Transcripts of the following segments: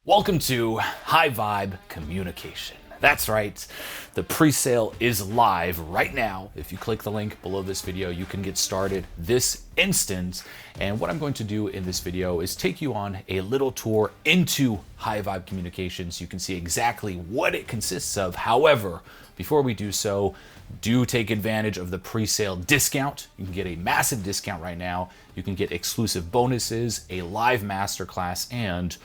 Welcome to High Vibe Communication. That's right, the pre-sale is live right now. If you click the link below this video, you can get started this instant. And what I'm going to do in this video is take you on a little tour into High Vibe Communication so you can see exactly what it consists of. However, before we do so, do take advantage of the pre-sale discount. You can get a massive discount right now. You can get exclusive bonuses, a live masterclass, and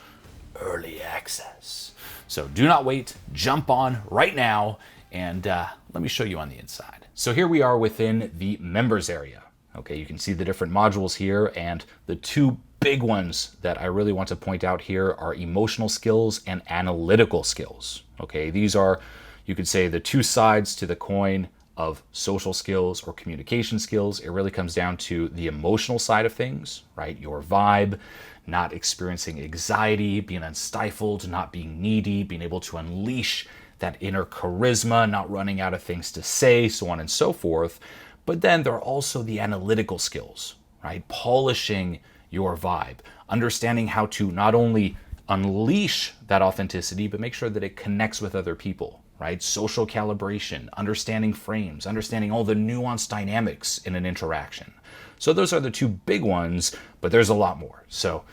early access. So do not wait, jump on right now, and let me show you on the inside. So here we are within the members area. Okay, you can see the different modules here, and the two big ones that I really want to point out here are emotional skills and analytical skills. Okay, these are, you could say, the two sides to the coin of social skills or communication skills. It really comes down to the emotional side of things, right? Your vibe, not experiencing anxiety, being unstifled, not being needy, being able to unleash that inner charisma, not running out of things to say, so on and so forth. But then there are also the analytical skills, right? Polishing your vibe, understanding how to not only unleash that authenticity, but make sure that it connects with other people, right? Social calibration, understanding frames, understanding all the nuanced dynamics in an interaction. So those are the two big ones, but there's a lot more. So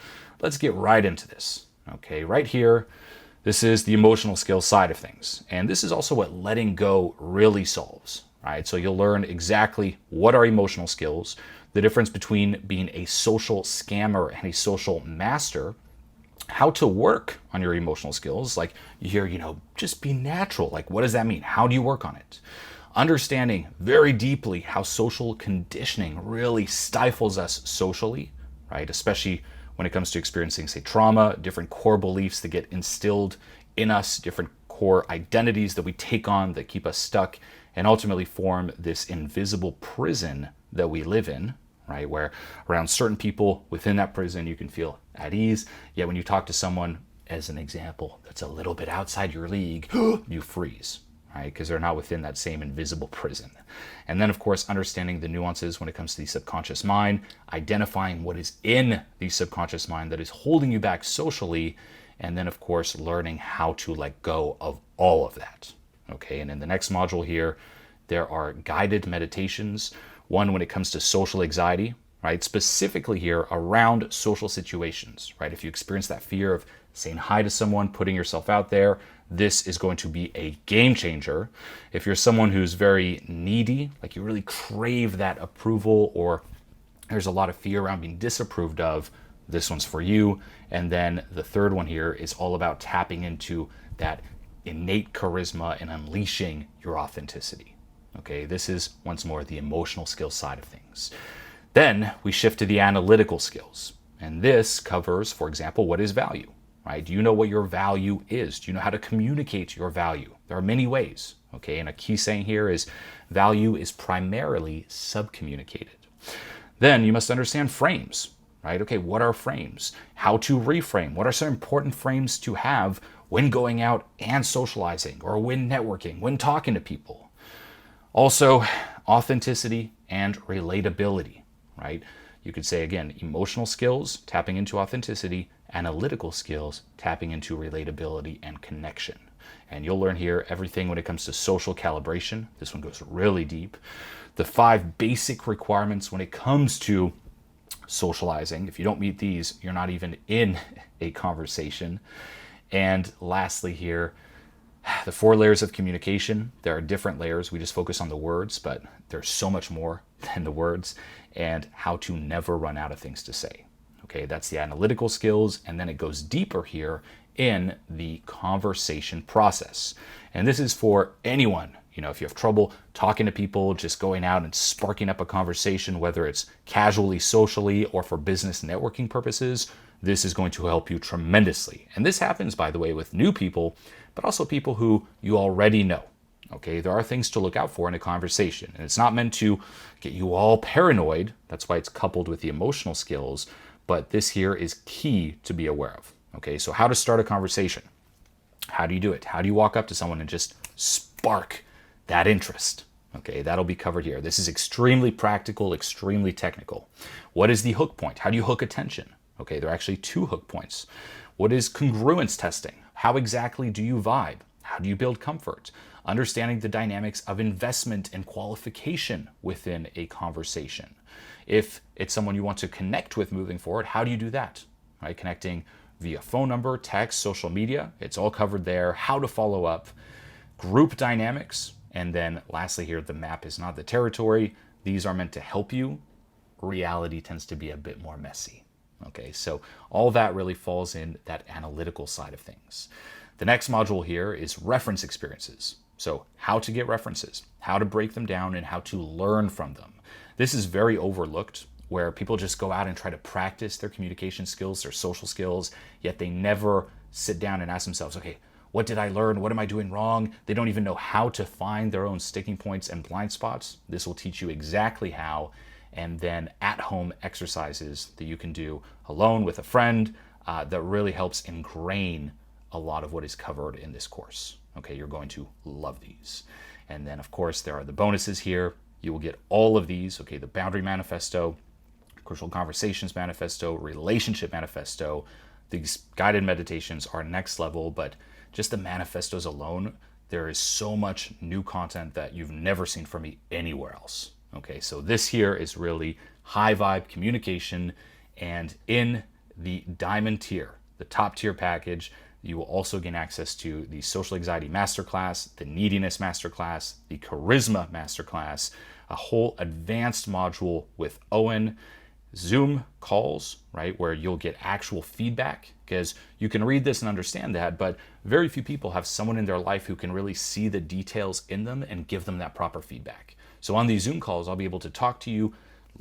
let's get right into this. Okay, right here, this is the emotional skills side of things. And this is also what letting go really solves, right? So you'll learn exactly what are emotional skills, the difference between being a social scammer and a social master, how to work on your emotional skills. Like you hear, just be natural. Like, what does that mean? How do you work on it? Understanding very deeply how social conditioning really stifles us socially, right? Especially when it comes to experiencing, say, trauma, different core beliefs that get instilled in us, different core identities that we take on that keep us stuck and ultimately form this invisible prison that we live in, right? Where around certain people within that prison, you can feel at ease. Yet when you talk to someone, as an example, that's a little bit outside your league, you freeze, right? Because they're not within that same invisible prison. And then, of course, understanding the nuances when it comes to the subconscious mind, identifying what is in the subconscious mind that is holding you back socially, and then, of course, learning how to let go of all of that. Okay, and in the next module here, there are guided meditations. One when it comes to social anxiety, right? Specifically here around social situations, right? If you experience that fear of saying hi to someone, putting yourself out there, this is going to be a game changer. If you're someone who's very needy, like you really crave that approval, or there's a lot of fear around being disapproved of, this one's for you. And then the third one here is all about tapping into that innate charisma and unleashing your authenticity. Okay, this is once more the emotional skills side of things. Then we shift to the analytical skills. And this covers, for example, what is value, right? Do you know what your value is? Do you know how to communicate your value? There are many ways, okay? And a key saying here is value is primarily subcommunicated. Then you must understand frames, right? Okay, what are frames? How to reframe? What are some important frames to have when going out and socializing, or when networking, when talking to people? Also, authenticity and relatability, right? You could say, again, emotional skills, tapping into authenticity, analytical skills, tapping into relatability and connection. And you'll learn here everything when it comes to social calibration. This one goes really deep. The 5 basic requirements when it comes to socializing. If you don't meet these, you're not even in a conversation. And lastly here, the 4 layers of communication. There are different layers. We just focus on the words, but there's so much more than the words, and how to never run out of things to say. Okay, that's the analytical skills, and then it goes deeper here in the conversation process. And this is for anyone, if you have trouble talking to people, just going out and sparking up a conversation, whether it's casually, socially, or for business networking purposes, this is going to help you tremendously. And this happens, by the way, with new people, but also people who you already know. Okay, there are things to look out for in a conversation, and it's not meant to get you all paranoid. That's why it's coupled with the emotional skills, but this here is key to be aware of. Okay, so how to start a conversation. How do you do it? How do you walk up to someone and just spark that interest? Okay, that'll be covered here. This is extremely practical, extremely technical. What is the hook point? How do you hook attention? Okay, there are actually 2 hook points. What is congruence testing? How exactly do you vibe? How do you build comfort? Understanding the dynamics of investment and qualification within a conversation. If it's someone you want to connect with moving forward, how do you do that? Right? Connecting via phone number, text, social media, it's all covered there. How to follow up, group dynamics, and then lastly here, the map is not the territory. These are meant to help you. Reality tends to be a bit more messy. Okay, so all that really falls in that analytical side of things. The next module here is reference experiences. So how to get references, how to break them down, and how to learn from them. This is very overlooked, where people just go out and try to practice their communication skills, their social skills, yet they never sit down and ask themselves, okay, what did I learn? What am I doing wrong? They don't even know how to find their own sticking points and blind spots. This will teach you exactly how, and then at-home exercises that you can do alone with a friend that really helps ingrain a lot of what is covered in this course. Okay, you're going to love these. And then, of course, there are the bonuses here. You will get all of these, okay, the Boundary Manifesto, Crucial Conversations Manifesto, Relationship Manifesto. These guided meditations are next level, but just the manifestos alone, there is so much new content that you've never seen from me anywhere else. Okay, so this here is really high vibe communication, and in the diamond tier, the top tier package, you will also gain access to the Social Anxiety Masterclass, the Neediness Masterclass, the Charisma Masterclass, a whole advanced module with Owen, Zoom calls, right, where you'll get actual feedback, because you can read this and understand that, but very few people have someone in their life who can really see the details in them and give them that proper feedback. So on these Zoom calls, I'll be able to talk to you,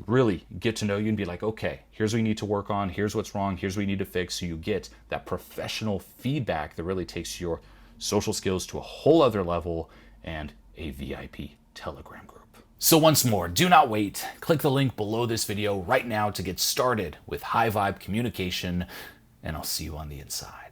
really get to know you and be like, okay, here's what you need to work on, here's what's wrong, here's what you need to fix, so you get that professional feedback that really takes your social skills to a whole other level, and a VIP Telegram group. So once more, do not wait. Click the link below this video right now to get started with high vibe communication, and I'll see you on the inside.